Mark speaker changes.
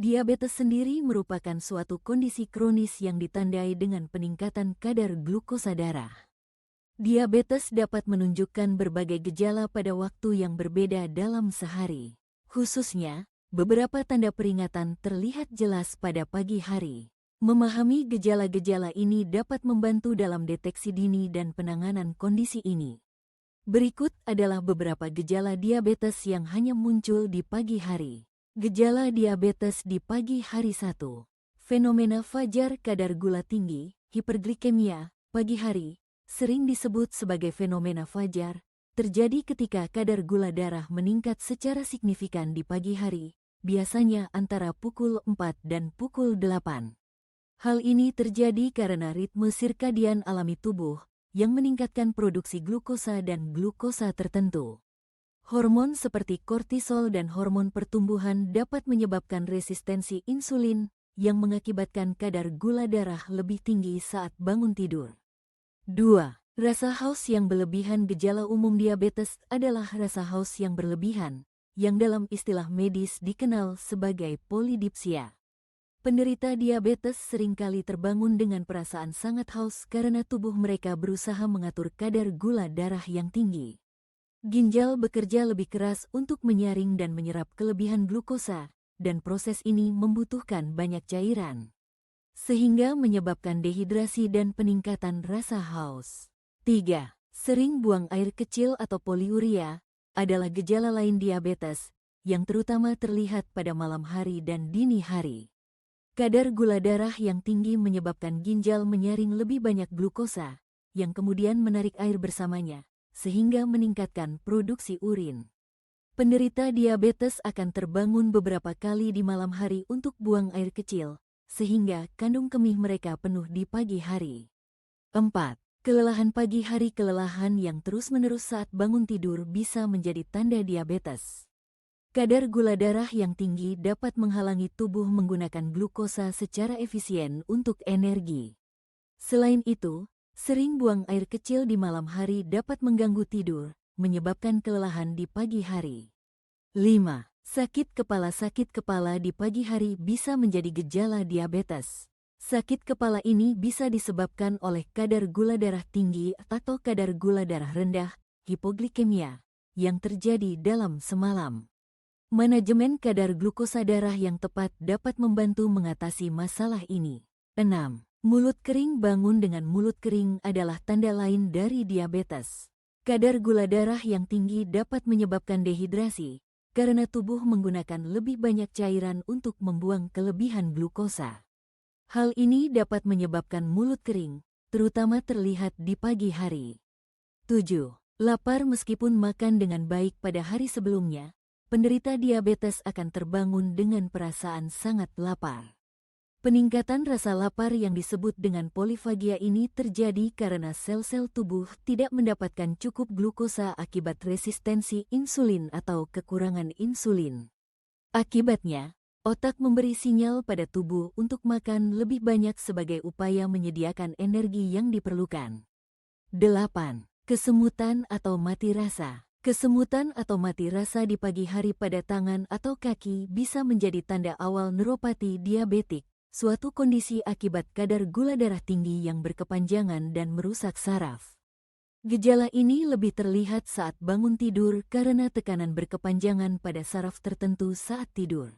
Speaker 1: Diabetes sendiri merupakan suatu kondisi kronis yang ditandai dengan peningkatan kadar glukosa darah. Diabetes dapat menunjukkan berbagai gejala pada waktu yang berbeda dalam sehari. Khususnya, beberapa tanda peringatan terlihat jelas pada pagi hari. Memahami gejala-gejala ini dapat membantu dalam deteksi dini dan penanganan kondisi ini. Berikut adalah beberapa gejala diabetes yang hanya muncul di pagi hari. Gejala diabetes di pagi hari 1. Fenomena fajar kadar gula tinggi, hiperglikemia, pagi hari, sering disebut sebagai fenomena fajar, terjadi ketika kadar gula darah meningkat secara signifikan di pagi hari, biasanya antara pukul 4 dan pukul 8. Hal ini terjadi karena ritme sirkadian alami tubuh yang meningkatkan produksi glukosa dan glukosa tertentu. Hormon seperti kortisol dan hormon pertumbuhan dapat menyebabkan resistensi insulin yang mengakibatkan kadar gula darah lebih tinggi saat bangun tidur. 2. Rasa haus yang berlebihan. Gejala umum diabetes adalah rasa haus yang berlebihan, yang dalam istilah medis dikenal sebagai polidipsia. Penderita diabetes seringkali terbangun dengan perasaan sangat haus karena tubuh mereka berusaha mengatur kadar gula darah yang tinggi. Ginjal bekerja lebih keras untuk menyaring dan menyerap kelebihan glukosa, dan proses ini membutuhkan banyak cairan, sehingga menyebabkan dehidrasi dan peningkatan rasa haus. 3. Sering buang air kecil atau poliuria adalah gejala lain diabetes, yang terutama terlihat pada malam hari dan dini hari. Kadar gula darah yang tinggi menyebabkan ginjal menyaring lebih banyak glukosa, yang kemudian menarik air bersamanya, sehingga meningkatkan produksi urin. Penderita diabetes akan terbangun beberapa kali di malam hari untuk buang air kecil, sehingga kandung kemih mereka penuh di pagi hari. 4. Kelelahan pagi hari. Kelelahan yang terus-menerus saat bangun tidur bisa menjadi tanda diabetes. Kadar gula darah yang tinggi dapat menghalangi tubuh menggunakan glukosa secara efisien untuk energi. Selain itu, sering buang air kecil di malam hari dapat mengganggu tidur, menyebabkan kelelahan di pagi hari. 5. Sakit kepala. Sakit kepala di pagi hari bisa menjadi gejala diabetes. Sakit kepala ini bisa disebabkan oleh kadar gula darah tinggi atau kadar gula darah rendah, hipoglikemia, yang terjadi dalam semalam. Manajemen kadar glukosa darah yang tepat dapat membantu mengatasi masalah ini. 6. Mulut kering. Bangun dengan mulut kering adalah tanda lain dari diabetes. Kadar gula darah yang tinggi dapat menyebabkan dehidrasi, karena tubuh menggunakan lebih banyak cairan untuk membuang kelebihan glukosa. Hal ini dapat menyebabkan mulut kering, terutama terlihat di pagi hari. 7. Lapar. Meskipun makan dengan baik pada hari sebelumnya, penderita diabetes akan terbangun dengan perasaan sangat lapar. Peningkatan rasa lapar yang disebut dengan polifagia ini terjadi karena sel-sel tubuh tidak mendapatkan cukup glukosa akibat resistensi insulin atau kekurangan insulin. Akibatnya, otak memberi sinyal pada tubuh untuk makan lebih banyak sebagai upaya menyediakan energi yang diperlukan. 8. Kesemutan atau mati rasa. Kesemutan atau mati rasa di pagi hari pada tangan atau kaki bisa menjadi tanda awal neuropati diabetik, suatu kondisi akibat kadar gula darah tinggi yang berkepanjangan dan merusak saraf. Gejala ini lebih terlihat saat bangun tidur karena tekanan berkepanjangan pada saraf tertentu saat tidur.